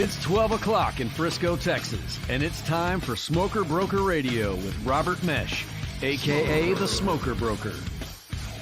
It's 12 o'clock in Frisco, Texas, and it's time for Smoker Broker Radio with Robert Mesh, a.k.a. the Smoker Broker.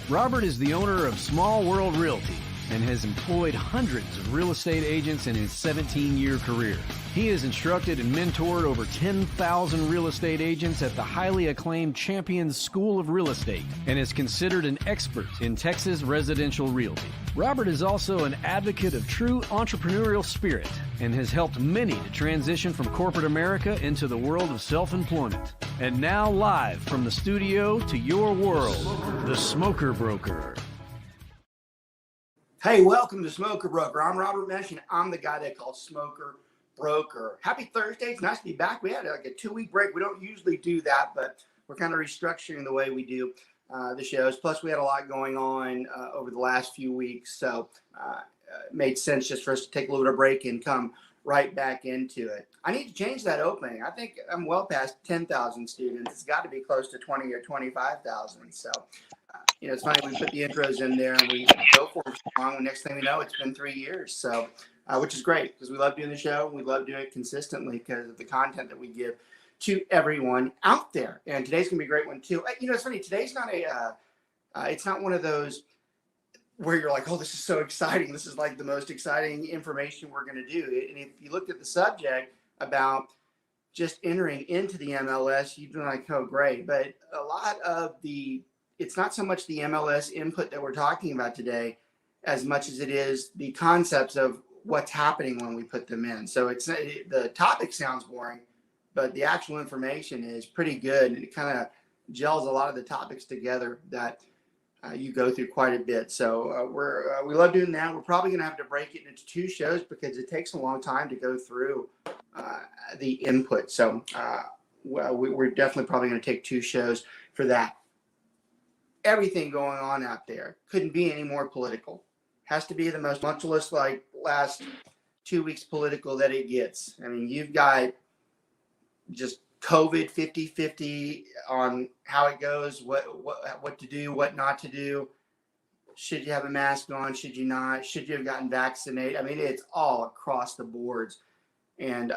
Robert is the owner of Small World Realty and has employed hundreds of real estate agents in his 17-year career. He has instructed and mentored over 10,000 real estate agents at the highly acclaimed Champions School of Real Estate and is considered an expert in Texas residential realty. Robert is also an advocate of true entrepreneurial spirit and has helped many to transition from corporate America into the world of self-employment. And now live from the studio to your world, the Smoker Broker. Hey, welcome to Smoker Broker. I'm Robert Mesh, and I'm the guy they call Smoker Broker. Happy Thursday. It's nice to be back. We had like a 2-week break. We don't usually do that, but we're kind of restructuring the way we do the shows. Plus, we had a lot going on over the last few weeks, so it made sense just for us to take a little bit of break and come right back into it. I need to change that opening. I think I'm well past 10,000 students. It's got to be close to 20 or 25,000. So, it's funny, we put the intros in there and we go for it so long. The next thing we know, it's been 3 years. So, which is great because we love doing the show. We love doing it consistently because of the content that we give to everyone out there. And today's going to be a great one too. It's funny. Today's not it's not one of those where you're like, oh, this is so exciting. This is like the most exciting information we're going to do. And if you looked at the subject about just entering into the MLS, you'd be like, oh, great. But a lot of it's not so much the MLS input that we're talking about today as much as it is the concepts of what's happening when we put them in. So the topic sounds boring, but the actual information is pretty good. And it kind of gels a lot of the topics together that you go through quite a bit. So we love doing that. We're probably going to have to break it into 2 shows because it takes a long time to go through the input. So we're definitely probably going to take 2 shows for that. Everything going on out there couldn't be any more political. Has to be the most tumultuous, like last 2 weeks political that it gets. I mean, you've got just COVID 50-50 on how it goes, what to do, what not to do. Should you have a mask on? Should you not? Should you have gotten vaccinated? I mean, it's all across the boards. And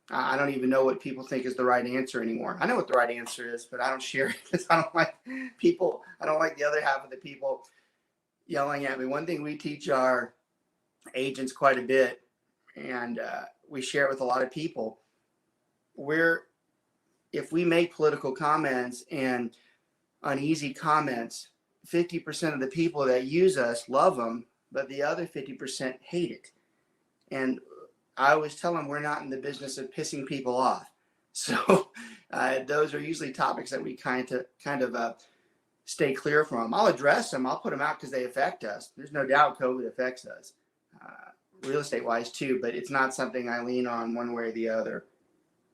I don't even know what people think is the right answer anymore. I know what the right answer is, but I don't share it because I don't like the other half of the people yelling at me. One thing we teach our agents quite a bit, and we share it with a lot of people, if we make political comments and uneasy comments, 50% of the people that use us love them, but the other 50% hate it. And I always tell them we're not in the business of pissing people off. So those are usually topics that we kind of stay clear from. I'll address them. I'll put them out because they affect us. There's no doubt COVID affects us, real estate wise too, but it's not something I lean on one way or the other.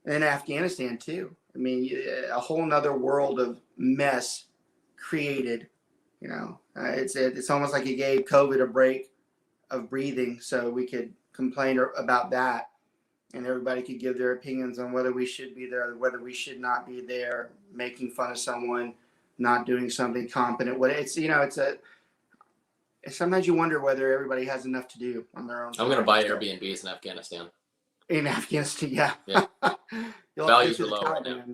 And Afghanistan too. I mean, a whole nother world of mess created. It's almost like it gave COVID a break of breathing so we could complain about that, and everybody could give their opinions on whether we should be there, whether we should not be there, making fun of someone not doing something competent. Sometimes you wonder whether everybody has enough to do on their own. I'm going to buy Airbnbs in Afghanistan. In Afghanistan, yeah. Values are low right now.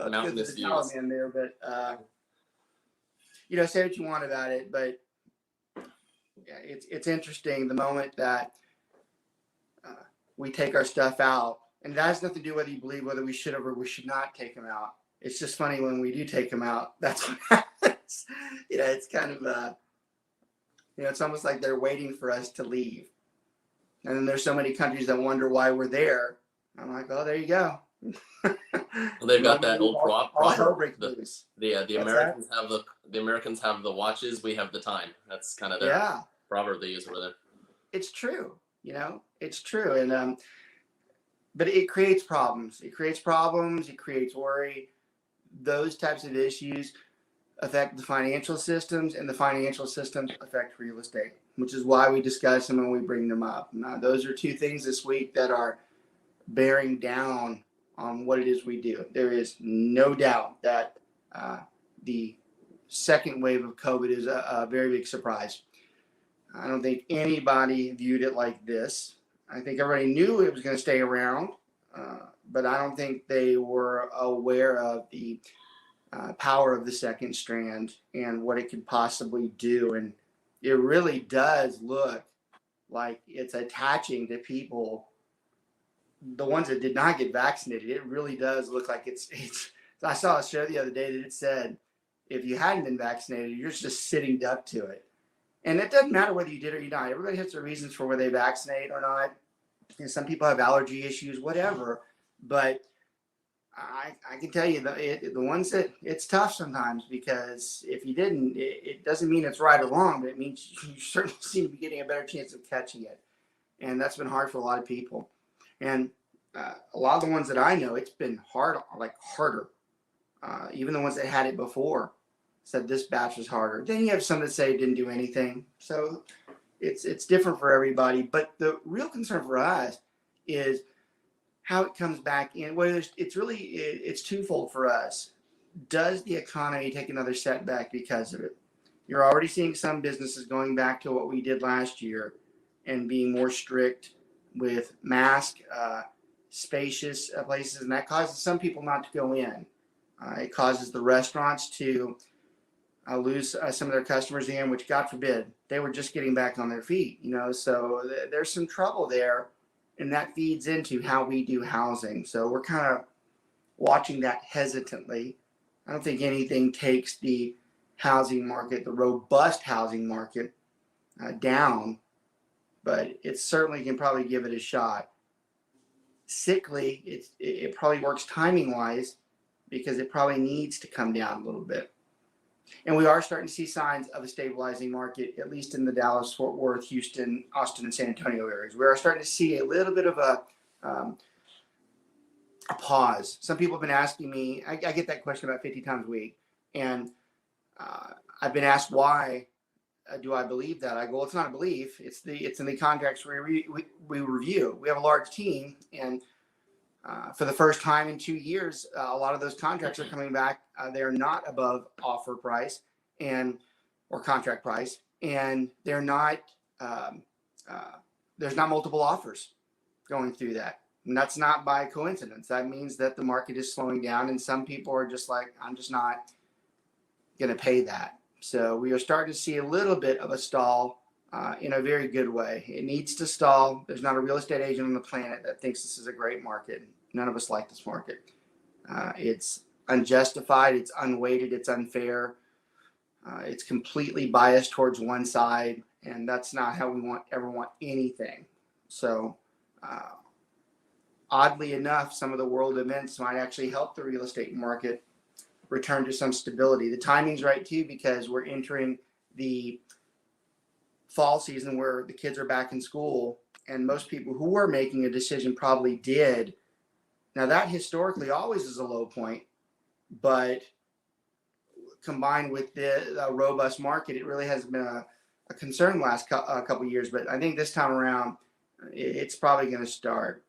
Mountainous views. In there, but say what you want about it, but yeah, it's interesting the moment that we take our stuff out, and that has nothing to do whether you believe whether we should have or we should not take them out. It's just funny when we do take them out. That's what happens. It's kind of it's almost like they're waiting for us to leave. And then there's so many countries that wonder why we're there. I'm like, oh, there you go. Well, they've got that old proverb. The Americans have the watches. We have the time. That's kind of their proverb they use over there. It's true. It's true. And but it creates problems. It creates worry. Those types of issues affect the financial systems, and the financial systems affect real estate, which is why we discuss them and we bring them up. Now, those are 2 things this week that are bearing down on what it is we do. There is no doubt that the second wave of COVID is a very big surprise. I don't think anybody viewed it like this. I think everybody knew it was going to stay around, but I don't think they were aware of the power of the second strand and what it could possibly do. And it really does look like it's attaching to people, the ones that did not get vaccinated. It really does look like it's I saw a show the other day that it said, if you hadn't been vaccinated, you're just sitting duck to it. And it doesn't matter whether you did or you not. Everybody has their reasons for whether they vaccinate or not. And some people have allergy issues, whatever. But I can tell you the ones that it's tough sometimes, because if you didn't, it doesn't mean it's right or wrong, but it means you certainly seem to be getting a better chance of catching it. And that's been hard for a lot of people. And a lot of the ones that I know, it's been harder. Even the ones that had it before said this batch was harder. Then you have some that say it didn't do anything. So it's different for everybody. But the real concern for us is how it comes back in. Well, it's twofold for us. Does the economy take another setback because of it? You're already seeing some businesses going back to what we did last year and being more strict with mask, spacious places, and that causes some people not to go in. It causes the restaurants to lose some of their customers in, which, God forbid, they were just getting back on their feet. So there's some trouble there, and that feeds into how we do housing. So we're kind of watching that hesitantly. I don't think anything takes the housing market, the robust housing market, down, but it certainly can probably give it a shot. Sickly, it probably works timing wise, because it probably needs to come down a little bit. And we are starting to see signs of a stabilizing market, at least in the Dallas, Fort Worth, Houston, Austin, and San Antonio areas. We are starting to see a little bit of a pause. Some people have been asking me, I get that question about 50 times a week, and I've been asked why do I believe that? I go, well, it's not a belief. It's in the contracts we review. We have a large team, and for the first time in 2 years, a lot of those contracts are coming back. They're not above offer price or contract price, and they're not. There's not multiple offers going through that, and that's not by coincidence. That means that the market is slowing down, and some people are just like, I'm just not going to pay that. So we are starting to see a little bit of a stall in a very good way. It needs to stall. There's not a real estate agent on the planet that thinks this is a great market. None of us like this market. It's unjustified. It's unweighted. It's unfair. It's completely biased towards one side, and that's not how we ever want anything. So oddly enough, some of the world events might actually help the real estate market return to some stability. The timing's right too, because we're entering the fall season where the kids are back in school, and most people who were making a decision probably did. Now that historically always is a low point, but combined with the robust market, it really has been a concern the last couple of years. But I think this time around, it's probably going to start.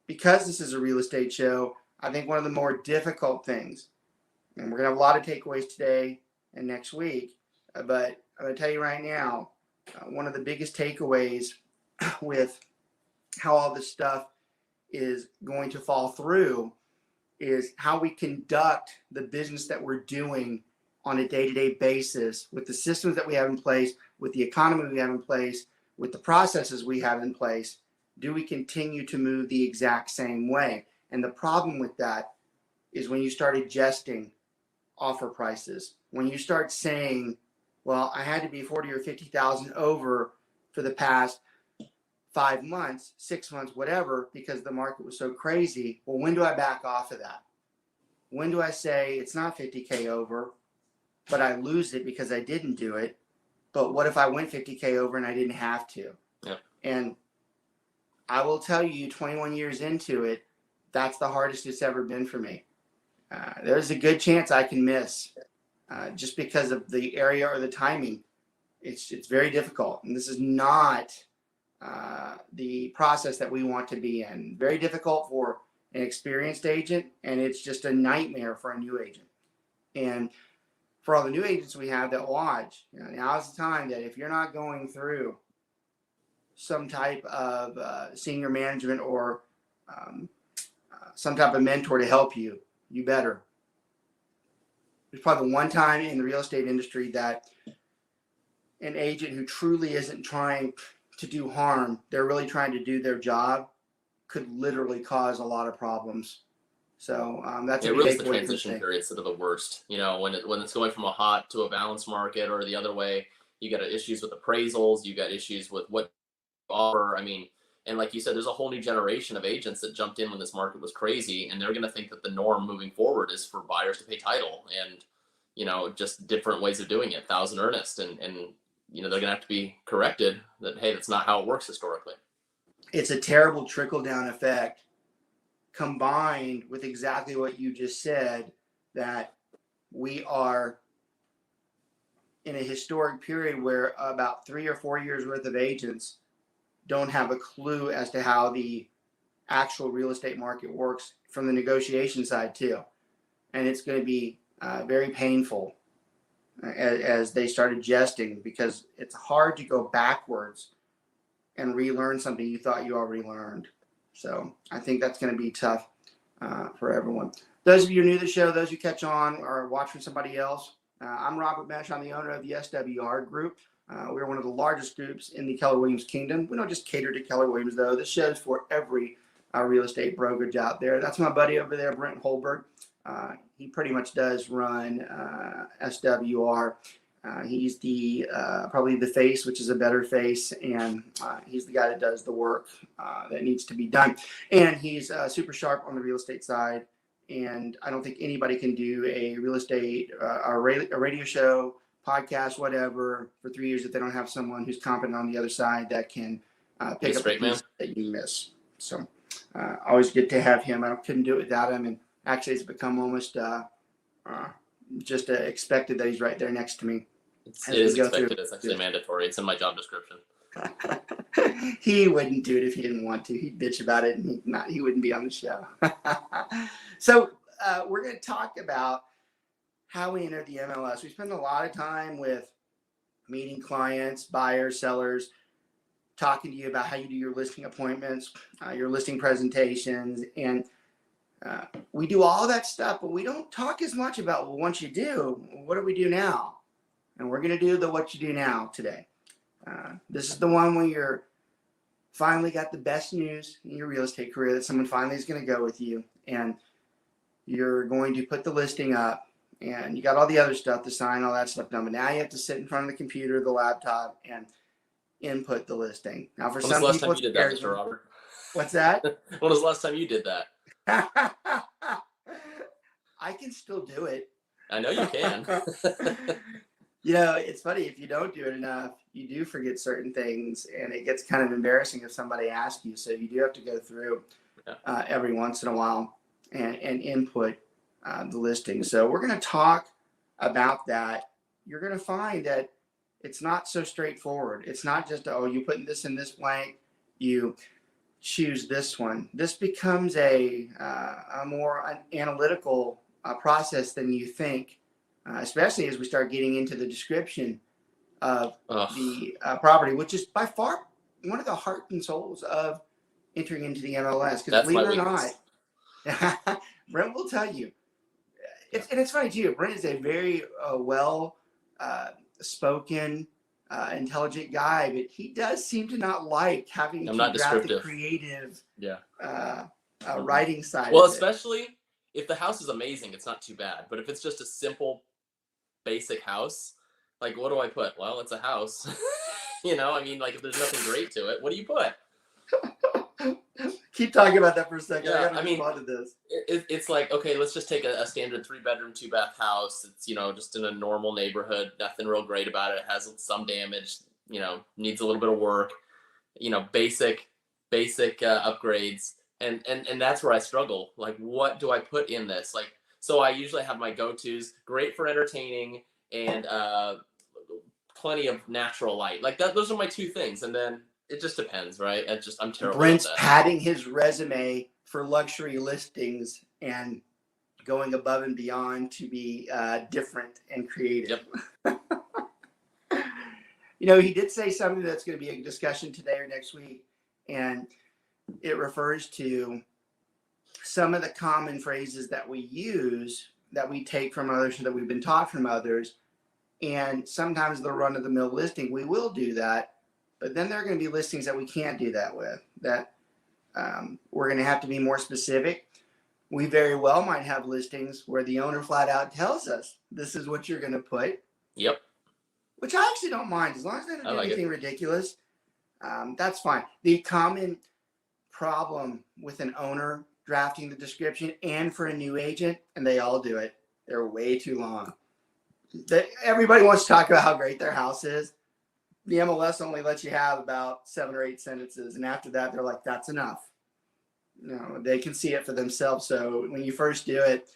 Because this is a real estate show, I think one of the more difficult things, and we're going to have a lot of takeaways today and next week, but I'm going to tell you right now, one of the biggest takeaways with how all this stuff is going to fall through is how we conduct the business that we're doing on a day-to-day basis, with the systems that we have in place, with the economy we have in place, with the processes we have in place. Do we continue to move the exact same way? And the problem with that is when you start adjusting offer prices, when you start saying, well, I had to be 40 or 50,000 over for the past 5 months, 6 months, whatever, because the market was so crazy. Well, when do I back off of that? When do I say it's not 50K over, but I lose it because I didn't do it? But what if I went 50K over and I didn't have to? Yep. And I will tell you, 21 years into it, that's the hardest it's ever been for me. There's a good chance I can miss just because of the area or the timing. It's very difficult. And this is not the process that we want to be in. Very difficult for an experienced agent, and it's just a nightmare for a new agent. And for all the new agents we have that watch, now's the time that if you're not going through some type of senior management or some type of mentor to help you, you better. There's probably one time in the real estate industry that an agent who truly isn't trying to do harm, they're really trying to do their job, could literally cause a lot of problems. So that's really the transition periods that are the worst. When it's going from a hot to a balanced market, or the other way, you got issues with appraisals, you got issues with what you offer. I mean, and like you said, there's a whole new generation of agents that jumped in when this market was crazy, and they're going to think that the norm moving forward is for buyers to pay title, and just different ways of doing it, thousand earnest, and they're going to have to be corrected that, hey, that's not how it works historically. It's a terrible trickle-down effect combined with exactly what you just said, that we are in a historic period where about 3 or 4 years worth of agents don't have a clue as to how the actual real estate market works from the negotiation side too. And it's going to be very painful as they start adjusting, because it's hard to go backwards and relearn something you thought you already learned. So I think that's going to be tough for everyone. Those of you new to the show, those who catch on or watch from somebody else, I'm Robert Mesh. I'm the owner of the SWR Group. We're one of the largest groups in the Keller Williams Kingdom. We don't just cater to Keller Williams, though. This show's for every real estate brokerage out there. That's my buddy over there, Brent Holbrook. He pretty much does run SWR. He's the probably the face, which is a better face, and he's the guy that does the work that needs to be done. And he's super sharp on the real estate side. And I don't think anybody can do a real estate, a radio show, podcast, whatever, for 3 years if they don't have someone who's competent on the other side that can pick up the piece that you miss. So always good to have him. I couldn't do it without him. And actually, it's become almost just expected that he's right there next to me. It is expected. It's actually mandatory. It's in my job description. He wouldn't do it if he didn't want to. He'd bitch about it, and he wouldn't be on the show. So we're going to talk about how we enter the MLS. We spend a lot of time with meeting clients, buyers, sellers, talking to you about how you do your listing appointments, your listing presentations, and we do all that stuff, but we don't talk as much about, well, once you do, what do we do now? And we're going to do the what you do now today. This is the one where you're finally got the best news in your real estate career, that someone finally is going to go with you, and you're going to put the listing up, and you got all the other stuff to sign, all that stuff done. But now you have to sit in front of the computer, the laptop, and input the listing. Now, for some people, you did that, Mr. Robert? What's that? When was the last time you did that? I can still do it. I know you can. It's funny, if you don't do it enough, you do forget certain things, and it gets kind of embarrassing if somebody asks you. So you do have to go through every once in a while and input the listing. So we're going to talk about that. You're going to find that it's not so straightforward. It's not just, you put this in this blank, you choose this one. This becomes a more analytical process than you think. Especially as we start getting into the description of the property, which is by far one of the heart and souls of entering into the MLS. Because believe it or not, Brent will tell you. And it's funny too. Brent is a very well spoken, intelligent guy, but he does seem to not like having to grab the creative writing side. Well, especially if the house is amazing, it's not too bad. But if it's just a simple, basic house, like, what do I put? Well, it's a house. If there's nothing great to it, what do you put? Keep talking about that for a second. Yeah, I move on to this. It's like, okay, let's just take a standard 3-bedroom, 2-bath house. It's, just in a normal neighborhood, nothing real great about it. It has some damage, needs a little bit of work, basic upgrades. And that's where I struggle. Like, what do I put in this? Like, so I usually have my go-tos, great for entertaining, and plenty of natural light. Like that, those are my two things. And then it just depends, right? I'm terrible. Brent's padding his resume for luxury listings, and going above and beyond to be different and creative. Yep. You know, he did say something that's going to be a discussion today or next week, and it refers to some of the common phrases that we use that we take from others or that we've been taught from others. And sometimes the run-of-the-mill listing, we will do that, but then there are going to be listings that we can't do that with, that we're going to have to be more specific. We very well might have listings where the owner flat out tells us, this is what you're going to put. Yep. Which I actually don't mind, as long as they don't do anything ridiculous. That's fine. The common problem with an owner drafting the description and for a new agent, and they all do it, they're way too long. Everybody wants to talk about how great their house is. The MLS only lets you have about 7 or 8 sentences, and after that, they're like, that's enough. No, they can see it for themselves. So when you first do it,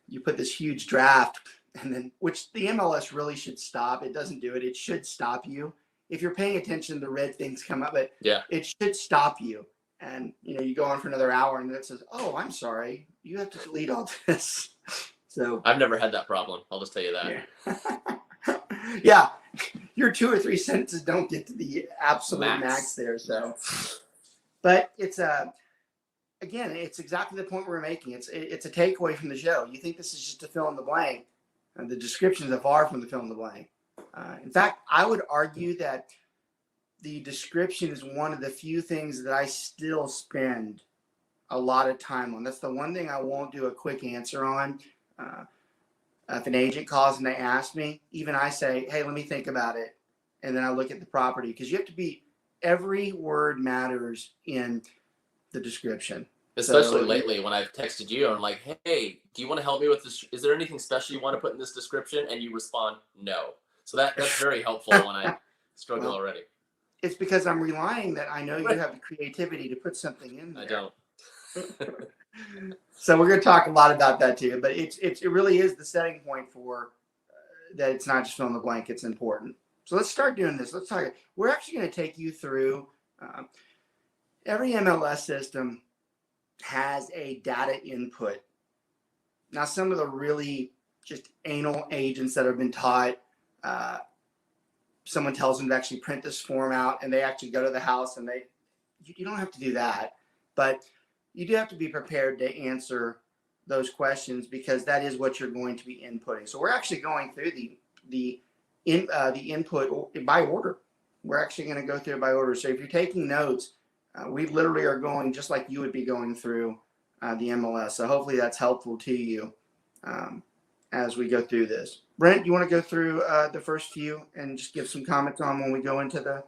you put this huge draft, and then, which the MLS really should stop. It doesn't do it. It should stop you. If you're paying attention, the red things come up, but it should stop you. And, you know, you go on for another hour and then it says, oh, I'm sorry, you have to delete all this. So I've never had that problem. I'll just tell you that. Yeah. Your 2 or 3 sentences don't get to the absolute max there. So, but it's again, it's exactly the point we're making. It's a takeaway from the show. You think this is just a fill in the blank. The descriptions are far from the fill in the blank. In fact, I would argue that the description is one of the few things that I still spend a lot of time on. That's the one thing I won't do a quick answer on. If an agent calls and they ask me, even I say, hey, let me think about it. And then I look at the property, because you have to be, every word matters in the description. Especially lately when I've texted you, I'm like, hey, do you want to help me with this? Is there anything special you want to put in this description? And you respond, no. So that's very helpful when I struggle already. It's because I'm relying that I know you have the creativity to put something in there. I don't. So we're going to talk a lot about that too, but it really is the setting point for that. It's not just fill in the blank. It's important. So let's start doing this. Let's talk. We're actually going to take you through every MLS system has a data input. Now, some of the really just anal agents that have been taught, someone tells them to actually print this form out, and they actually go to the house, and you don't have to do that, but you do have to be prepared to answer those questions, because that is what you're going to be inputting. So we're actually going through the input by order. We're actually going to go through it by order. So if you're taking notes, we literally are going just like you would be going through the MLS. So hopefully that's helpful to you as we go through this. Brent, you want to go through the first few and just give some comments on when we go into the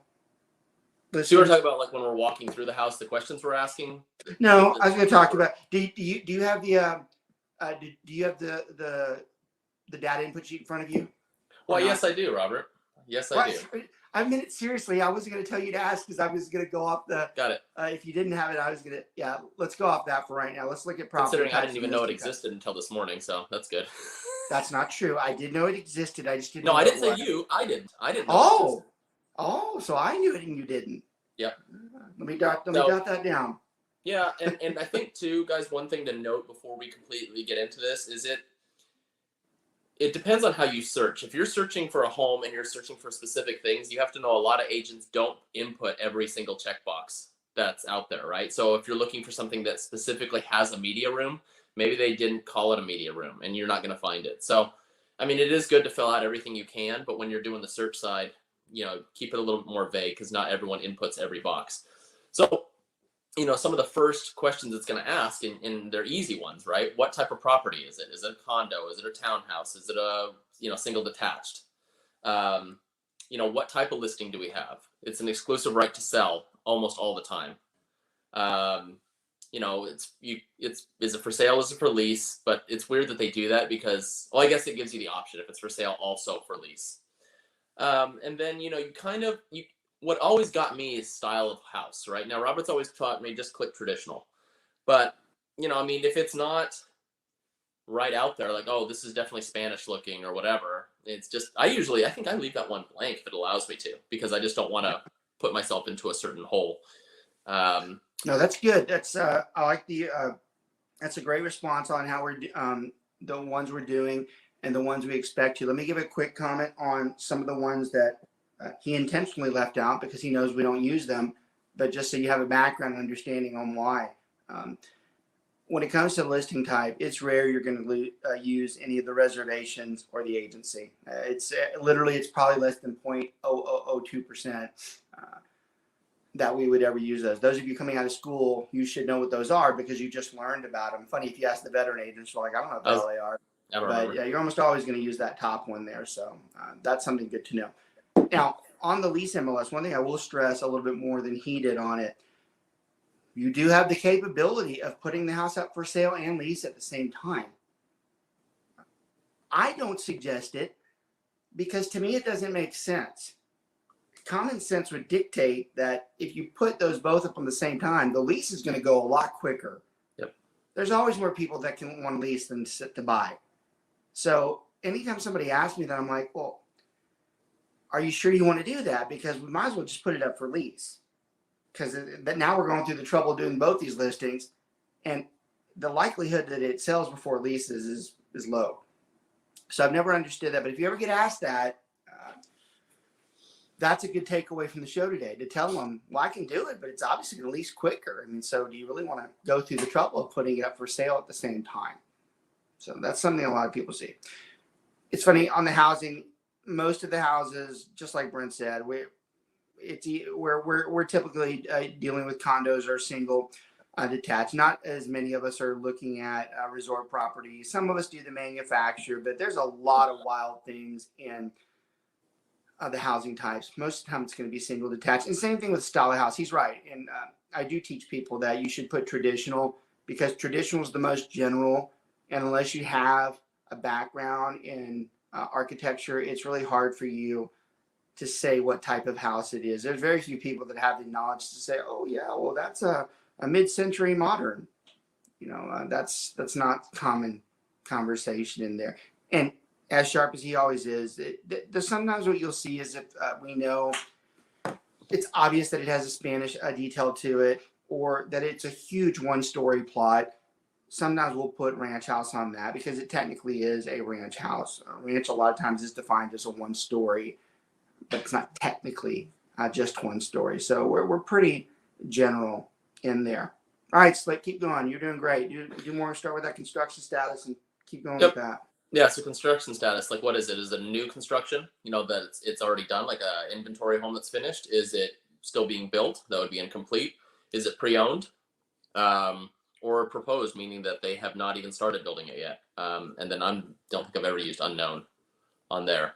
So you were talking about like when we're walking through the house, the questions we're asking? No, I was going to talk about, do you have the data input sheet in front of you? Well, yes, I do, Robert. Yes, I do. I meant it seriously. I wasn't going to tell you to ask, because I was going to go off the. Got it. If you didn't have it, I was going to. Yeah, let's go off that for right now. Let's look at property. Considering I didn't even know it existed until this morning, so that's good. That's not true. I did know it existed. I just didn't. No, know I didn't say what. you. I didn't. Oh, so I knew it and you didn't. Yep. Let me jot that down. Yeah, and I think too, guys, one thing to note before we completely get into this is it depends on how you search. If you're searching for a home and you're searching for specific things, you have to know a lot of agents don't input every single checkbox that's out there, right? So if you're looking for something that specifically has a media room, maybe they didn't call it a media room and you're not going to find it. So, I mean, it is good to fill out everything you can, but when you're doing the search side, you know, keep it a little more vague, because not everyone inputs every box. So, you know, some of the first questions it's going to ask, and they're easy ones, right? What type of property is it? Is it a condo? Is it a townhouse? Is it a, you know, single detached? You know, what type of listing do we have? It's an exclusive right to sell almost all the time. You know, is it for sale? Is it for lease? But it's weird that they do that, because, well, I guess it gives you the option if it's for sale, also for lease. And then, you know, what always got me is style of house, right? Now, Robert's always taught me just click traditional, but, you know, I mean, if it's not right out there, like, oh, this is definitely Spanish looking or whatever, it's just, I think I leave that one blank if it allows me to, because I just don't want to put myself into a certain hole. No, that's good. That's, I like the That's a great response on how we're the ones we're doing and the ones we expect to. Let me give a quick comment on some of the ones that he intentionally left out because he knows we don't use them, but just so you have a background understanding on why. When it comes to listing type, it's rare you're going to use any of the reservations or the agency. It's literally, it's probably less than 0.0002% that we would ever use those. Those of you coming out of school, you should know what those are because you just learned about them. Funny if you ask the veteran agents, they're like, I don't know what the hell they are. But yeah, you're almost always going to use that top one there. So that's something good to know. Now, on the lease MLS, one thing I will stress a little bit more than he did on it, you do have the capability of putting the house up for sale and lease at the same time. I don't suggest it because to me it doesn't make sense. Common sense would dictate that if you put those both up on the same time, the lease is going to go a lot quicker. Yep. There's always more people that can want to lease than to buy. So anytime somebody asks me that, I'm like, well, are you sure you want to do that? Because we might as well just put it up for lease. Because now we're going through the trouble doing both these listings, and the likelihood that it sells before leases is low. So I've never understood that. But if you ever get asked that, that's a good takeaway from the show today, to tell them, well, I can do it, but it's obviously going to lease quicker. I mean, so do you really want to go through the trouble of putting it up for sale at the same time? So that's something a lot of people see. It's funny on the housing, most of the houses, just like Brent said, we're typically dealing with condos or single detached. Not as many of us are looking at resort properties. Some of us do the manufacturer, but there's a lot of wild things in the housing types. Most of the time it's going to be single detached. And same thing with style of house. He's right. And I do teach people that you should put traditional because traditional is the most general. And unless you have a background in architecture, it's really hard for you to say what type of house it is. There's very few people that have the knowledge to say, oh yeah, well that's a mid-century modern. You know, that's not common conversation in there. And as sharp as he always is, sometimes what you'll see is if we know it's obvious that it has a Spanish detail to it, or that it's a huge one-story plot. Sometimes we'll put ranch house on that because it technically is a ranch house. A ranch a lot of times is defined as a one-story, but it's not technically just one story. So we're pretty general in there. All right, Slick, keep going. You're doing great. You more start with that construction status and keep going with that. Yeah, so construction status, like what is it? Is it a new construction? You know, that it's already done, like a inventory home that's finished? Is it still being built? That would be incomplete. Is it pre-owned? Or proposed, meaning that they have not even started building it yet. And then I don't think I've ever used unknown on there.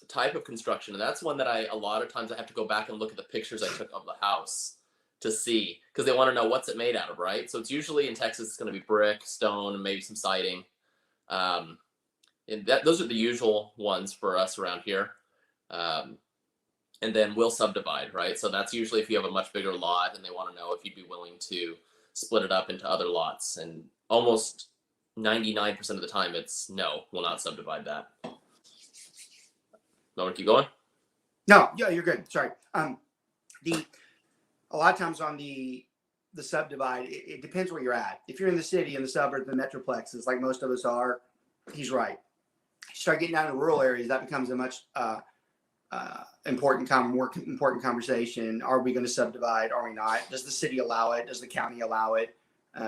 Type of construction, and that's one that a lot of times I have to go back and look at the pictures I took of the house to see, because they want to know what's it made out of, right? So it's usually in Texas, it's going to be brick, stone, and maybe some siding. And those are the usual ones for us around here. And then we'll subdivide, right? So that's usually if you have a much bigger lot and they want to know if you'd be willing to split it up into other lots. And almost 99% of the time it's no, we'll not subdivide that. Want to keep going? No, yeah, you're good. Sorry. A lot of times on the subdivide, it depends where you're at. If you're in the city, in the suburbs, the metroplexes, like most of us are, he's right. You start getting down to rural areas, that becomes a much more important conversation. Are we going to subdivide? Are we not? Does the city allow it? Does the county allow it?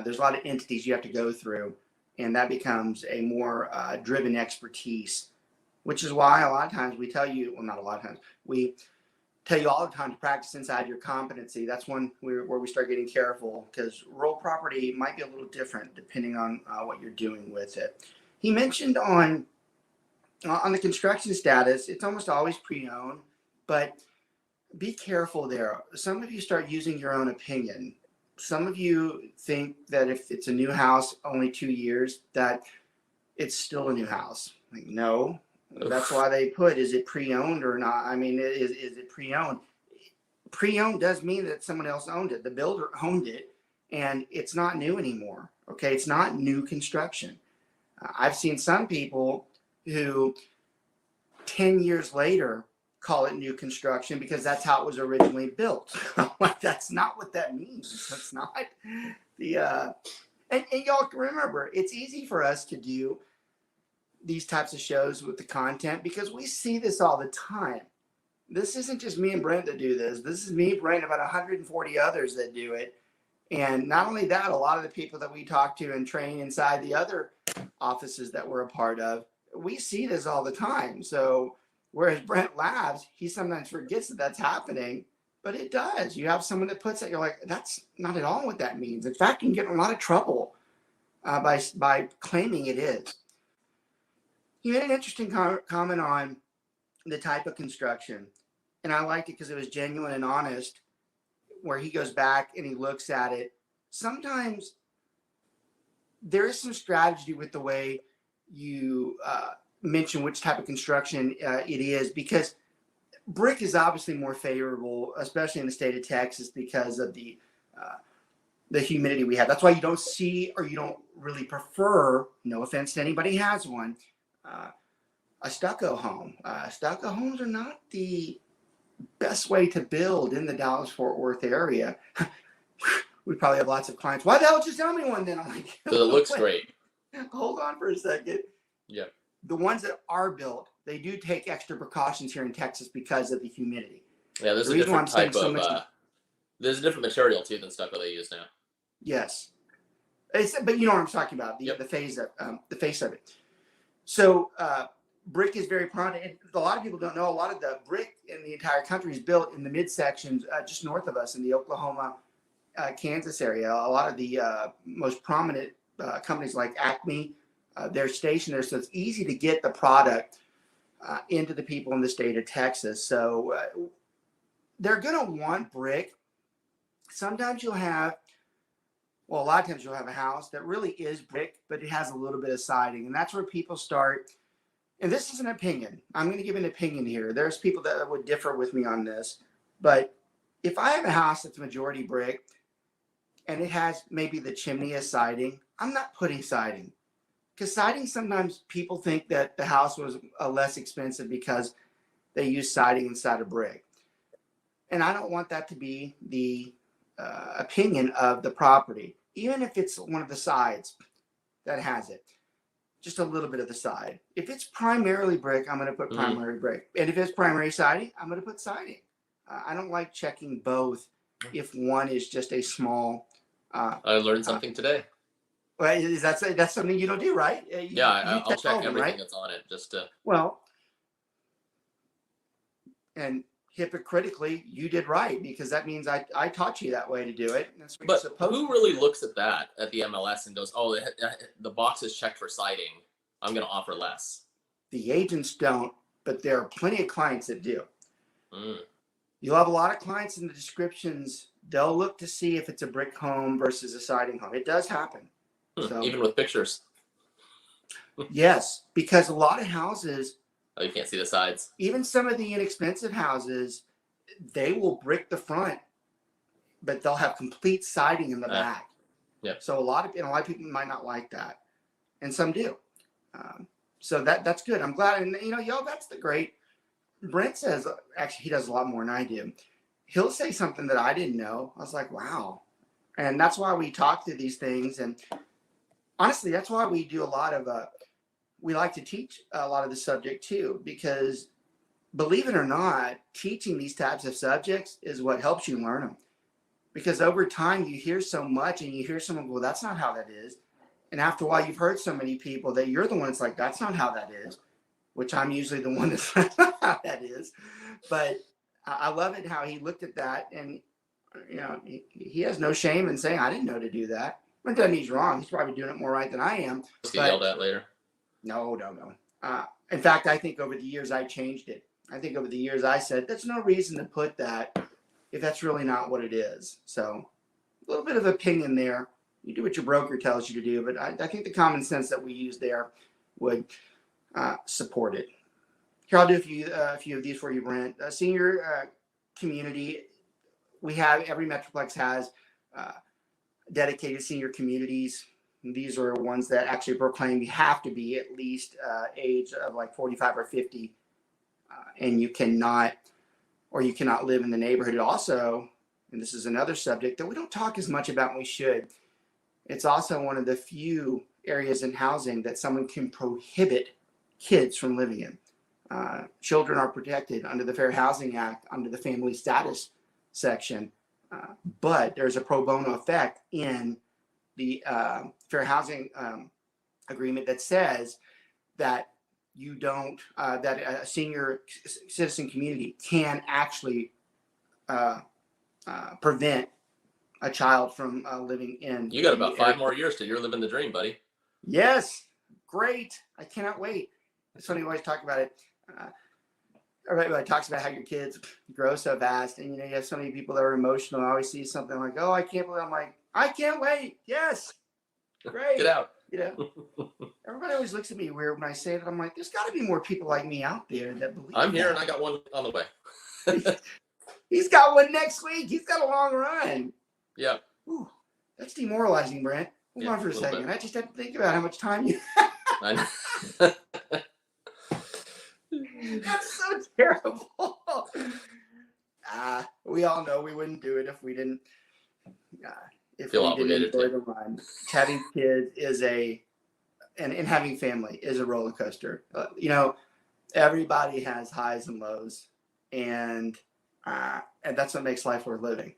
There's a lot of entities you have to go through, and that becomes a more driven expertise. Which is why a lot of times we tell you, well, not a lot of times, we tell you all the time to practice inside your competency. That's where we start getting careful, because rural property might be a little different depending on what you're doing with it. He mentioned on the construction status, it's almost always pre-owned, but be careful there. Some of you start using your own opinion. Some of you think that if it's a new house, only 2 years, that it's still a new house. Like, no. That's why they put, is it pre-owned or not? I mean, is it pre-owned? Pre-owned does mean that someone else owned it. The builder owned it, and it's not new anymore. Okay, it's not new construction. I've seen some people who 10 years later call it new construction because that's how it was originally built. Like, that's not what that means. That's not And y'all can remember, it's easy for us to do these types of shows with the content because we see this all the time. This isn't just me and Brent that do this. This is me, Brent, about 140 others that do it. And not only that, a lot of the people that we talk to and train inside the other offices that we're a part of, we see this all the time. So whereas Brent laughs, he sometimes forgets that that's happening, but it does. You have someone that puts it, you're like, that's not at all what that means. In fact, you can get in a lot of trouble by claiming it is. He made an interesting comment on the type of construction, and I liked it because it was genuine and honest, where he goes back and he looks at it. Sometimes there is some strategy with the way you mention which type of construction it is, because brick is obviously more favorable, especially in the state of Texas, because of the humidity we have. That's why you don't see, or you don't really prefer, no offense to anybody who has one, a stucco home. Stucco homes are not the best way to build in the Dallas-Fort Worth area. We probably have lots of clients. Why the hell did you tell me one then? I'm like, So it looks great. Hold on for a second. Yeah. The ones that are built, they do take extra precautions here in Texas because of the humidity. Yeah, there's a different type of, there's a different material too than stucco they use now. Yes. But you know what I'm talking about, the face of it. So brick is very prominent. And a lot of people don't know, a lot of the brick in the entire country is built in the midsections just north of us in the Oklahoma, Kansas area. A lot of the most prominent companies like Acme, they're stationed there. So it's easy to get the product into the people in the state of Texas. So they're going to want brick. Sometimes you'll have, well, a lot of times you'll have a house that really is brick, but it has a little bit of siding. And that's where people start. And this is an opinion. I'm going to give an opinion here. There's people that would differ with me on this. But if I have a house that's majority brick and it has maybe the chimney as siding, I'm not putting siding. Because siding, sometimes people think that the house was less expensive because they use siding instead of brick. And I don't want that to be the opinion of the property. Even if it's one of the sides that has it, just a little bit of the side. If it's primarily brick, I'm going to put primary brick. And if it's primary siding, I'm going to put siding. I don't like checking both if one is just a small. I learned something today. Well, is that's something you don't do, right? I'll check everything right? That's on it just to. Well, and hypocritically, you did right, because that means I taught you that way to do it. That's but who really looks at that at the MLS and goes, "Oh, the box is checked for siding. I'm going to offer less." The agents don't, but there are plenty of clients that do. You'll have a lot of clients in the descriptions. They'll look to see if it's a brick home versus a siding home. It does happen. So, even with pictures. Yes, because a lot of houses. Oh, you can't see the sides. Even some of the inexpensive houses, they will brick the front, but they'll have complete siding in the back. Yep. So a lot of people might not like that, and some do. So that's good. I'm glad, and y'all, that's the great. Brent says, actually, he does a lot more than I do. He'll say something that I didn't know. I was like, wow, and that's why we talk through these things. And honestly, that's why we do a lot of. We like to teach a lot of the subject too, because believe it or not, teaching these types of subjects is what helps you learn them. Because over time you hear so much and you hear someone go, well, that's not how that is. And after a while, you've heard so many people that you're the one that's like, that's not how that is, which I'm usually the one that's not how that is. But I love it how he looked at that, and he has no shame in saying, I didn't know to do that. It doesn't mean he's wrong. He's probably doing it more right than I am. Get yelled at later. No. In fact, I think over the years I changed it. I think over the years I said, there's no reason to put that if that's really not what it is. So a little bit of opinion there. You do what your broker tells you to do, but I think the common sense that we use there would support it. Here, I'll do a few of these for you, Brent. Senior community. We have, every Metroplex has dedicated senior communities. These are ones that actually proclaim you have to be at least age of like 45 or 50, and you cannot live in the neighborhood. Also, and this is another subject that we don't talk as much about and we should, It's also one of the few areas in housing that someone can prohibit kids from living in. Children are protected under the Fair Housing Act, under the family status section, but there's a pro bono effect in the Fair Housing Agreement that says that you don't, that a senior citizen community can actually prevent a child from living in. You got about 5 more years till you're living the dream, buddy. Yes, great. I cannot wait. It's funny, we always talk about it. Everybody talks about how your kids grow so fast, and you have so many people that are emotional. I always see something like, "Oh, I can't believe." I'm like, "I can't wait." Yes, great. Get out. Everybody always looks at me weird when I say that. I'm like, there's got to be more people like me out there that believe. I'm here, and I got one on the way. He's got one next week. He's got a long run. Yeah. Ooh, that's demoralizing, Brent. Hold on for a second. Bit. I just have to think about how much time you have. I know. That's so terrible. We all know we wouldn't do it if we didn't. If feel we didn't enjoy to. the run. Having kids is and having family is a roller coaster. Everybody has highs and lows, and that's what makes life worth living.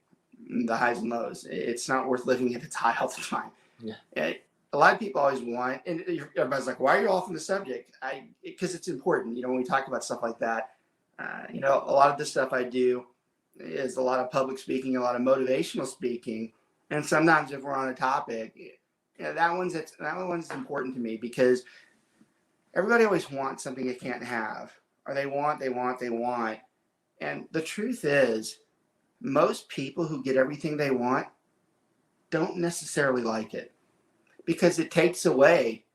The highs and lows. It's not worth living if it's high all the time. Yeah. A lot of people always want, and everybody's like, "Why are you off on the subject?" Because it's important. When we talk about stuff like that, a lot of the stuff I do is a lot of public speaking, a lot of motivational speaking, and sometimes if we're on a topic, that one's important to me because everybody always wants something they can't have, or they want, and the truth is, most people who get everything they want don't necessarily like it. Because it takes away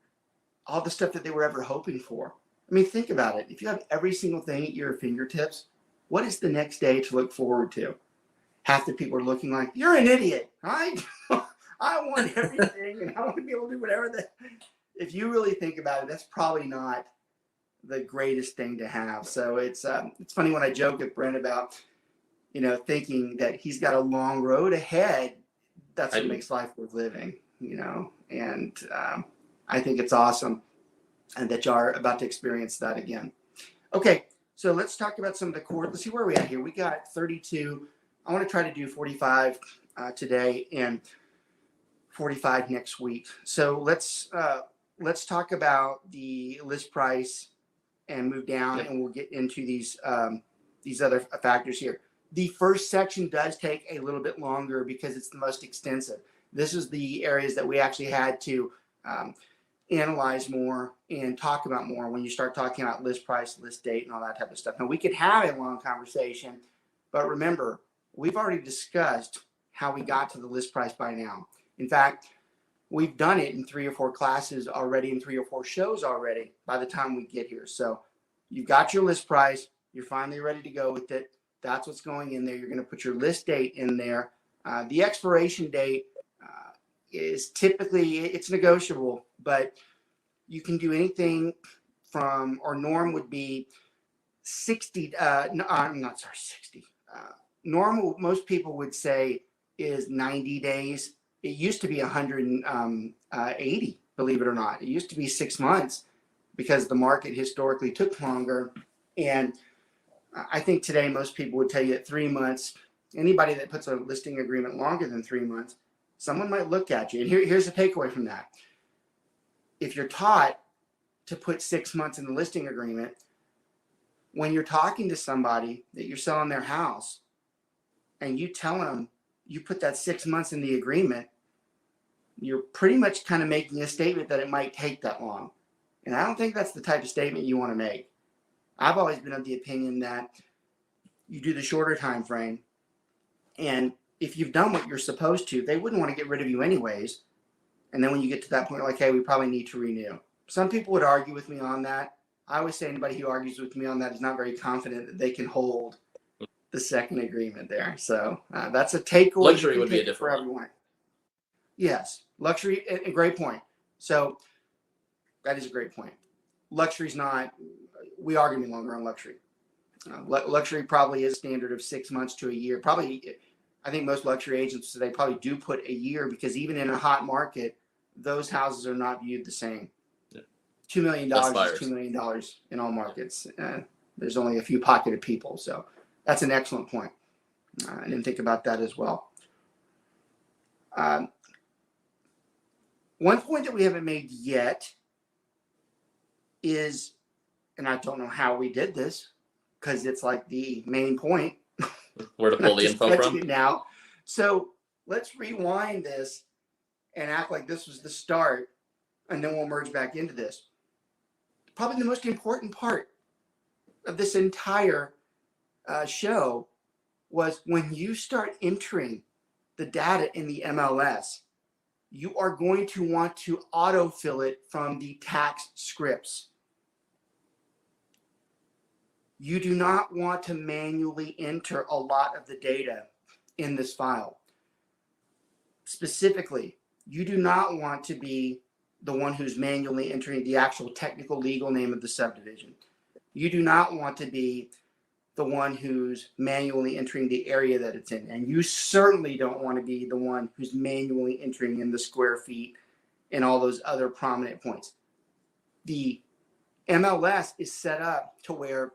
all the stuff that they were ever hoping for. I mean, think about it. If you have every single thing at your fingertips, what is the next day to look forward to? Half the people are looking like, "You're an idiot. I want everything, and I want to be able to do whatever." If you really think about it, that's probably not the greatest thing to have. So it's funny when I joke with Brent about, thinking that he's got a long road ahead. That's what makes life worth living. And I think it's awesome and that you are about to experience that again. Okay, so let's talk about some of the core. Let's see where we're at here. We got 32. I want to try to do 45 today and 45 next week. So let's talk about the list price and move down, and we'll get into these other factors here. The first section does take a little bit longer because it's the most extensive. This is the areas that we actually had to analyze more and talk about more when you start talking about list price, list date, and all that type of stuff. Now, we could have a long conversation, but remember, we've already discussed how we got to the list price by now. In fact, we've done it in 3 or 4 classes already, in 3 or 4 shows already by the time we get here. So you've got your list price. You're finally ready to go with it. That's what's going in there. You're going to put your list date in there. The expiration date is typically, it's negotiable, but you can do anything from, or norm would be 60, I'm not sorry, 60. Normal, most people would say, is 90 days. It used to be 180, believe it or not. It used to be 6 months because the market historically took longer. And I think today most people would tell you that 3 months, anybody that puts a listing agreement longer than 3 months, someone might look at you. And here's the takeaway from that. If you're taught to put 6 months in the listing agreement, when you're talking to somebody that you're selling their house and you tell them you put that 6 months in the agreement, you're pretty much kind of making a statement that it might take that long. And I don't think that's the type of statement you want to make. I've always been of the opinion that you do the shorter time frame, and if you've done what you're supposed to, they wouldn't want to get rid of you anyways. And then when you get to that point, like, hey, we probably need to renew. Some people would argue with me on that. I always say anybody who argues with me on that is not very confident that they can hold the second agreement there. So that's a takeaway. Luxury would be a different for everyone. Yes, luxury, a great point. So that is a great point. Luxury's not, we are going to be longer on luxury. Luxury probably is standard of 6 months to a year. Probably, I think most luxury agents today probably do put a year, because even in a hot market, those houses are not viewed the same. Yeah. $2 million is $2 million in all markets. There's only a few pocketed people. So that's an excellent point. I didn't think about that as well. One point that we haven't made yet is, and I don't know how we did this, because it's like the main point. Where to pull the info from? Now. So let's rewind this and act like this was the start, and then we'll merge back into this. Probably the most important part of this entire show was when you start entering the data in the MLS, you are going to want to autofill it from the tax scripts. You do not want to manually enter a lot of the data in this file. Specifically, you do not want to be the one who's manually entering the actual technical legal name of the subdivision. You do not want to be the one who's manually entering the area that it's in. And you certainly don't want to be the one who's manually entering in the square feet and all those other prominent points. The MLS is set up to where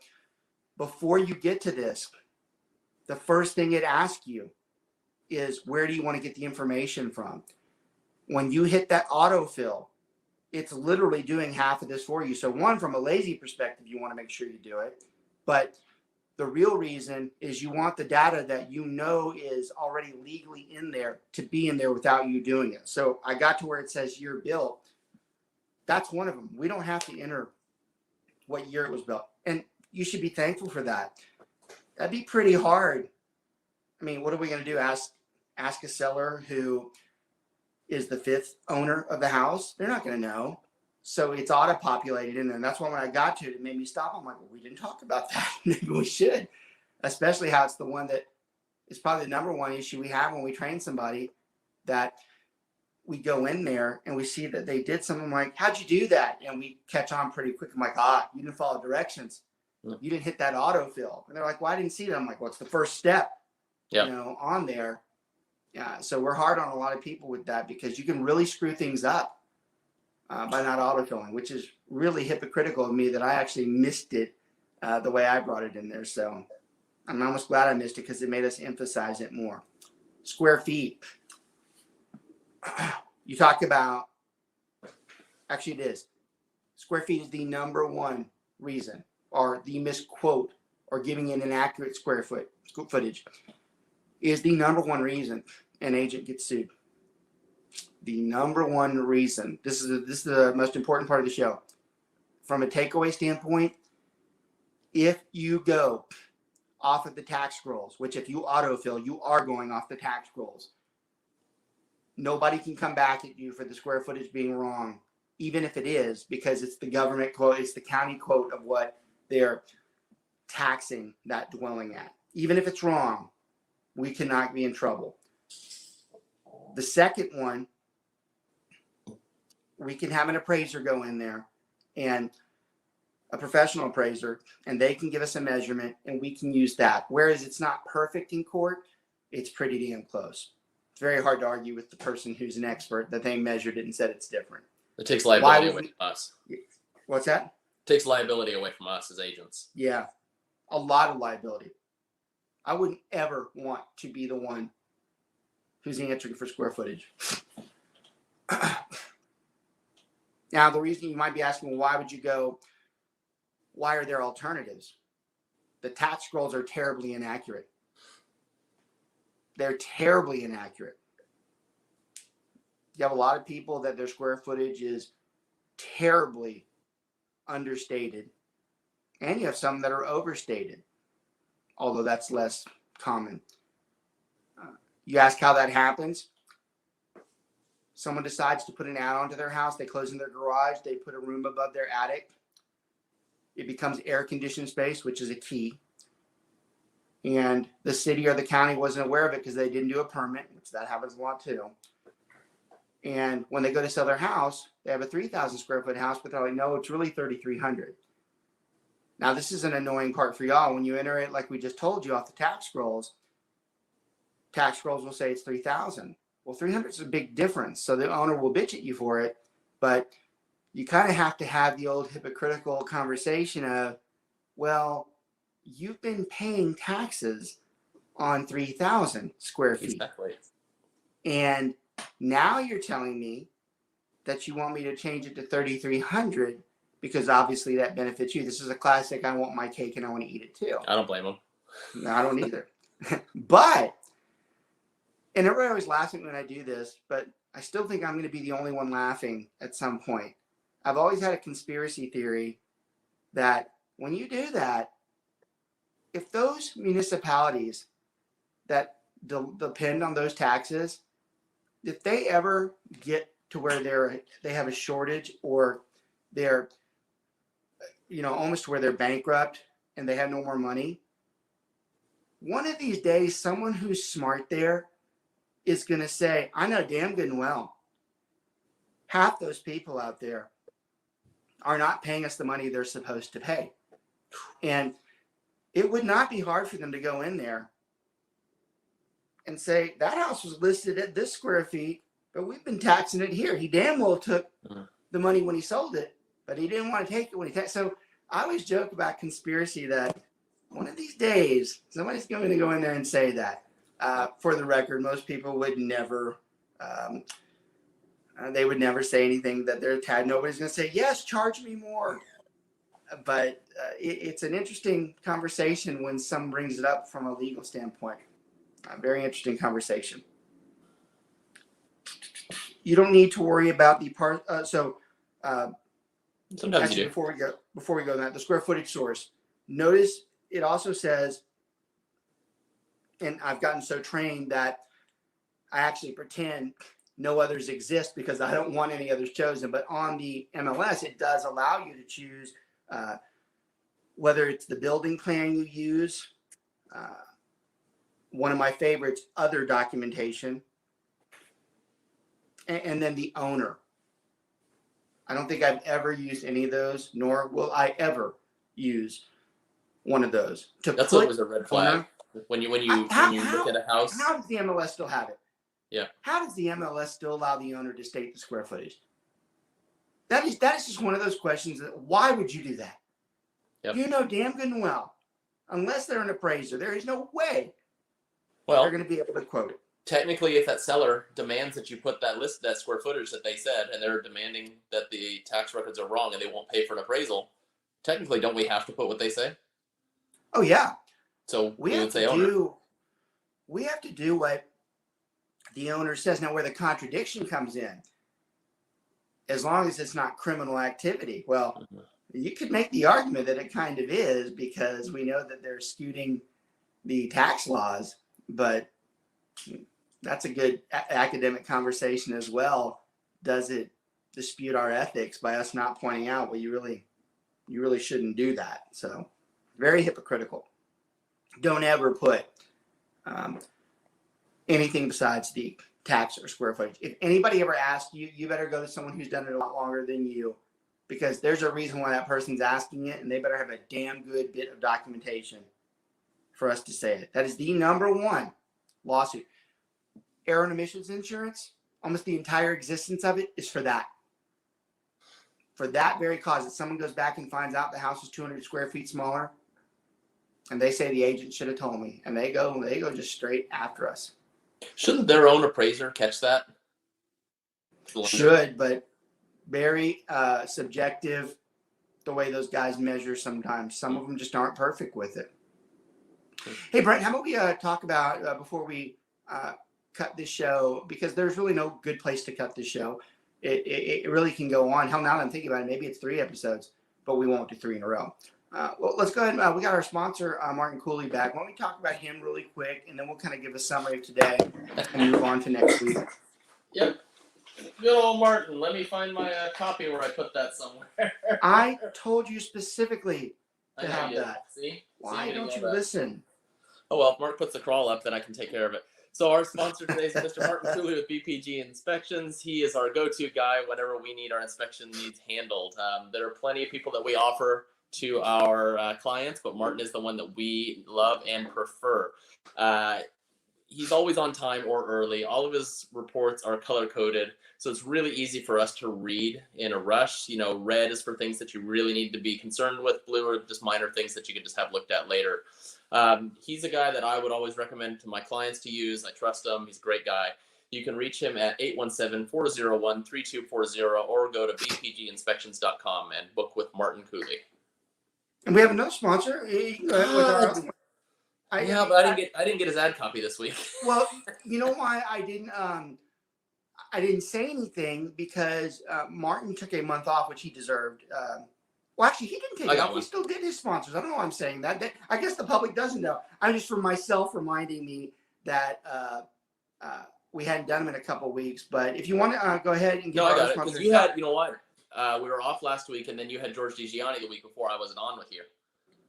before you get to this, the first thing it asks you is, where do you want to get the information from? When you hit that autofill, it's literally doing half of this for you. So one, from a lazy perspective, you want to make sure you do it. But the real reason is you want the data that you know is already legally in there to be in there without you doing it. So I got to where it says year built. That's one of them. We don't have to enter what year it was built. And you should be thankful for that. That'd be pretty hard. I mean, what are we going to do? Ask a seller who is the fifth owner of the house? They're not going to know. So it's auto-populated in there. And that's why when I got to it, it made me stop. I'm like, well, we didn't talk about that. Maybe we should. Especially how it's the one that is probably the number one issue we have when we train somebody, that we go in there and we see that they did something. Like, how'd you do that? And we catch on pretty quick. I'm like, you didn't follow directions. You didn't hit that autofill. And they're like, well, I didn't see that. I'm like, well, it's the first step, on there. Yeah. So we're hard on a lot of people with that, because you can really screw things up by not autofilling, which is really hypocritical of me that I actually missed it the way I brought it in there. So I'm almost glad I missed it, because it made us emphasize it more. Square feet. You talk about, actually it is. Square feet is the number one reason, or the misquote, or giving it inaccurate square footage, is the number one reason an agent gets sued. The number one reason. This is the most important part of the show. From a takeaway standpoint, if you go off of the tax scrolls, which if you autofill, you are going off the tax scrolls, nobody can come back at you for the square footage being wrong, even if it is, because it's the government quote, it's the county quote of what they're taxing that dwelling at. Even if it's wrong, we cannot be in trouble. The second one, we can have an appraiser go in there, and a professional appraiser, and they can give us a measurement, and we can use that. Whereas it's not perfect in court, it's pretty damn close. It's very hard to argue with the person who's an expert that they measured it and said it's different. It takes liability away from us. What's that? It takes liability away from us as agents. Yeah, a lot of liability. I wouldn't ever want to be the one who's answering for square footage. Now, the reason you might be asking, well, why would you go? Why are there alternatives? The tax scrolls are terribly inaccurate. They're terribly inaccurate. You have a lot of people that their square footage is terribly understated. And you have some that are overstated, although that's less common. You ask how that happens. Someone decides to put an add-on to their house. They close in their garage. They put a room above their attic. It becomes air-conditioned space, which is a key. And the city or the county wasn't aware of it because they didn't do a permit, which that happens a lot too. And when they go to sell their house, they have a 3,000 square foot house, but they're like, no, it's really 3,300. Now, this is an annoying part for y'all. When you enter it, like we just told you off the tax scrolls, tax rolls will say it's $3,000. Well, 300 is a big difference. So the owner will bitch at you for it, but you kind of have to have the old hypocritical conversation of, well, you've been paying taxes on 3,000 square feet. Exactly. And now you're telling me that you want me to change it to 3,300 because obviously that benefits you. This is a classic. I want my cake and I want to eat it too. I don't blame them. No, I don't either. But, and everybody always laughs at me when I do this, but I still think I'm going to be the only one laughing at some point. I've always had a conspiracy theory that when you do that, if those municipalities that depend on those taxes, if they ever get to where they have a shortage or they're, almost where they're bankrupt and they have no more money, one of these days, someone who's smart there is going to say, I know damn good and well, half those people out there are not paying us the money they're supposed to pay. And it would not be hard for them to go in there and say, that house was listed at this square feet, but we've been taxing it here. He damn well took the money when he sold it, but he didn't want to take it when he taxed. So I always joke about conspiracy that one of these days, somebody's going to go in there and say that. For the record, most people would never, they would never say anything that they're tagged. Nobody's going to say, yes, charge me more. But it's an interesting conversation when someone brings it up from a legal standpoint. A very interesting conversation. You don't need to worry about the part. Sometimes actually, you do. Before we go to that, the square footage source. Notice it also says, and I've gotten so trained that I actually pretend no others exist because I don't want any others chosen. But on the MLS, it does allow you to choose whether it's the building plan you use. One of my favorites, other documentation, and then the owner. I don't think I've ever used any of those, nor will I ever use one of those. That's always a red flag. When you look at a house. How does the MLS still have it? Yeah. How does the MLS still allow the owner to state the square footage? That is just one of those questions that, why would you do that? Yep. You know damn good and well, unless they're an appraiser, there is no way they're going to be able to quote it. Technically, if that seller demands that you put that square footage that they said, and they're demanding that the tax records are wrong and they won't pay for an appraisal, technically, don't we have to put what they say? Oh yeah. So we have to do what the owner says. Now, where the contradiction comes in, as long as it's not criminal activity, well, you could make the argument that it kind of is because we know that they're skewing the tax laws, but that's a good academic conversation as well. Does it dispute our ethics by us not pointing out, well, you really shouldn't do that? So very hypocritical. Don't ever put anything besides the tax or square footage. If anybody ever asks you, you better go to someone who's done it a lot longer than you, because there's a reason why that person's asking it, and they better have a damn good bit of documentation for us to say it. That is the number one lawsuit. Error and emissions insurance, almost the entire existence of it is for that. For that very cause, that someone goes back and finds out the house is 200 square feet smaller, and they say the agent should have told me, and they go just straight after us. Shouldn't their own appraiser catch that? Should, but very subjective the way those guys measure sometimes. Some of them just aren't perfect with it. Hey, Brent, how about we talk about, before we cut this show, because there's really no good place to cut this show. It really can go on. Hell, now that I'm thinking about it, maybe it's 3 episodes, but we won't do 3 in a row. Well, let's go ahead. We got our sponsor, Martin Cooley, back. Why don't we talk about him really quick, and then we'll kind of give a summary of today and move on to next week. Yep. Good old Martin. Let me find my copy where I put that somewhere. I told you specifically to have that. See? Why don't you listen? Oh, well, if Mark puts the crawl up, then I can take care of it. So our sponsor today is Mr. Martin Cooley with BPG Inspections. He is our go-to guy whenever we need our inspection needs handled. There are plenty of people that we offer to our clients, but Martin is the one that we love and prefer. he's always on time or early. All of his reports are color coded, so it's really easy for us to read in a rush. Red is for things that you really need to be concerned with. Blue are just minor things that you can just have looked at later. He's a guy that I would always recommend to my clients to use. I trust him. He's a great guy. You can reach him at 817-401-3240 or go to bpginspections.com and book with Martin Cooley. And we have another sponsor. You can go ahead with our other one. But I didn't get his ad copy this week. Well, you know why I didn't say anything, because Martin took a month off, which he deserved. Well, actually, he didn't take it off. We still did his sponsors. I don't know why I'm saying that. I guess the public doesn't know. I'm just, for myself, reminding me that we hadn't done them in a couple of weeks. But if you want to go ahead and give our sponsors. You had, you know what? We were off last week, and then you had George DiGianni the week before I wasn't on with you.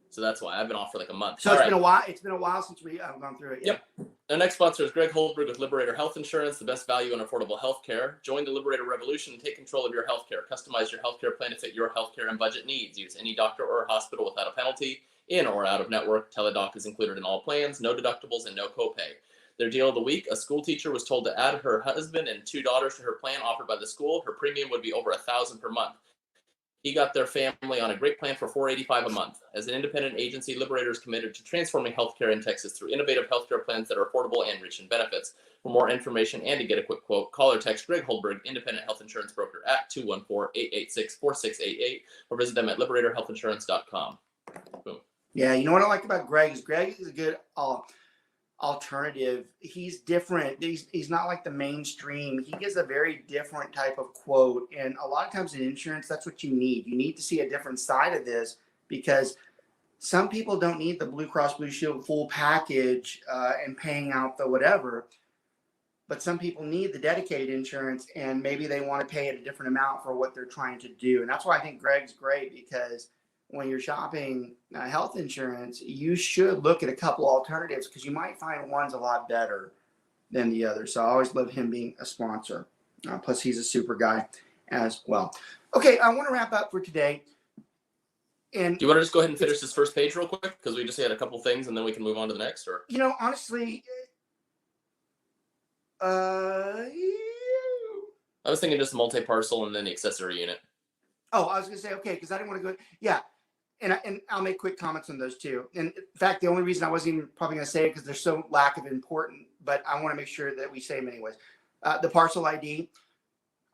So that's why I've been off for like a month. So it's been a while. It's been a while since we have gone through it. Yep. Our next sponsor is Greg Holbrook with Liberator Health Insurance, the best value and affordable health care. Join the Liberator revolution and take control of your health care. Customize your health care plan to fit your health care and budget needs. Use any doctor or hospital without a penalty, in or out of network. Teledoc is included in all plans, no deductibles and no copay. Their deal of the week: a school teacher was told to add her husband and 2 daughters to her plan offered by the school. Her premium would be over $1,000 per month. He got their family on a great plan for $485 a month. As an independent agency, Liberator is committed to transforming healthcare in Texas through innovative healthcare plans that are affordable and rich in benefits. For more information and to get a quick quote, call or text Greg Holbrook, independent health insurance broker, at 214-886-4688, or visit them at liberatorhealthinsurance.com. Boom. Yeah, you know what I like about Greg is a good alternative. He's different. He's not like the mainstream. He gives a very different type of quote, and a lot of times in insurance, that's what you need. You need to see a different side of this, because some people don't need the Blue Cross Blue Shield full package and paying out the whatever, but some people need the dedicated insurance, and maybe they want to pay at a different amount for what they're trying to do. And that's why I think Greg's great, because when you're shopping health insurance, you should look at a couple alternatives, because you might find one's a lot better than the other. So I always love him being a sponsor. Plus, he's a super guy as well. Okay, I want to wrap up for today. And do you want to just go ahead and finish this first page real quick? Because we just had a couple things, and then we can move on to the next. Or honestly, I was thinking just multi-parcel and then the accessory unit. Oh, I was going to say, okay, because I didn't want to go. Yeah. And I'll make quick comments on those too. And in fact, the only reason I wasn't even probably going to say it, because they're so lack of important, but I want to make sure that we say them anyways. The Parcel ID,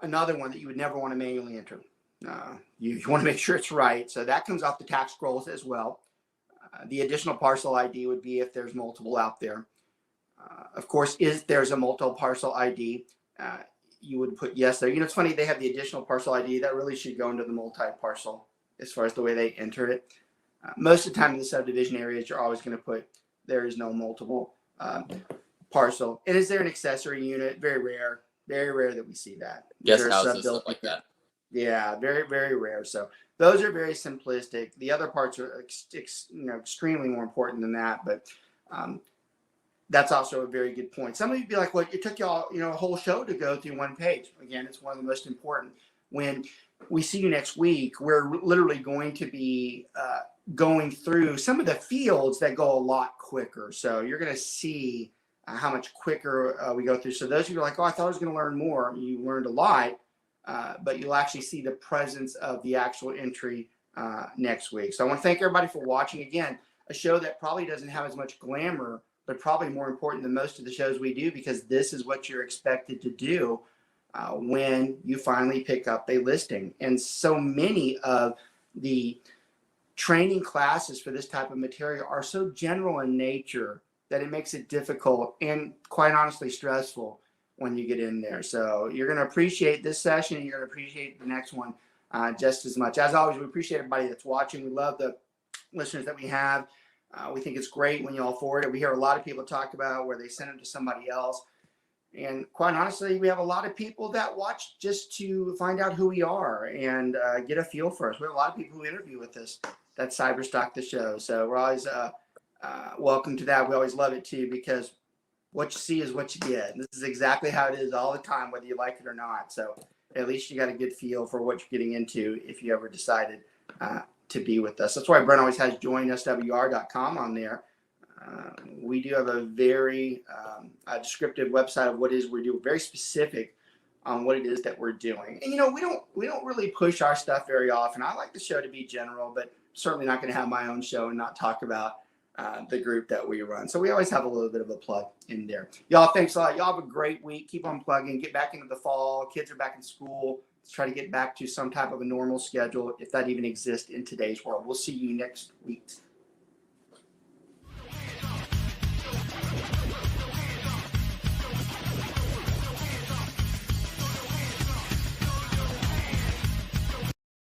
another one that you would never want to manually enter. You want to make sure it's right. So that comes off the tax scrolls as well. The additional Parcel ID would be if there's multiple out there. Of course, if there's a multiple Parcel ID, you would put yes there. It's funny, they have the additional Parcel ID. That really should go into the multi-parcel as far as the way they enter it. Most of the time in the subdivision areas, you're always going to put there is no multiple parcel. And is there an accessory unit? Very rare that we see that. Guest houses, stuff like that. Yeah, very, very rare. So those are very simplistic. The other parts are extremely more important than that. But that's also a very good point. Some of you be like, well, it took y'all, a whole show to go through one page. Again, it's one of the most important. When we see you next week, we're literally going to be going through some of the fields that go a lot quicker. So you're going to see how much quicker we go through. So those of you are like, oh, I thought I was going to learn more. You learned a lot, but you'll actually see the presence of the actual entry next week. So I want to thank everybody for watching. Again, a show that probably doesn't have as much glamour, but probably more important than most of the shows we do, because this is what you're expected to do when you finally pick up a listing. And so many of the training classes for this type of material are so general in nature that it makes it difficult and, quite honestly, stressful when you get in there. So you're going to appreciate this session, and you're going to appreciate the next one just as much. As always, we appreciate everybody that's watching. We love the listeners that we have. We think it's great when you all forward it. We hear a lot of people talk about where they send them to somebody else. And quite honestly, we have a lot of people that watch just to find out who we are and get a feel for us. We have a lot of people who interview with us that cyberstock the show. So we're always welcome to that. We always love it too, because what you see is what you get. And this is exactly how it is all the time, whether you like it or not. So at least you got a good feel for what you're getting into if you ever decided to be with us. That's why Brent always has joinuswr.com on there. We do have a very descriptive website of what it is we do, very specific on what it is that we're doing. And we don't really push our stuff very often. I like the show to be general, but certainly not going to have my own show and not talk about the group that we run. So we always have a little bit of a plug in there. Y'all, thanks a lot. Y'all have a great week. Keep on plugging. Get back into the fall. Kids are back in school. Let's try to get back to some type of a normal schedule, if that even exists in today's world. We'll see you next week.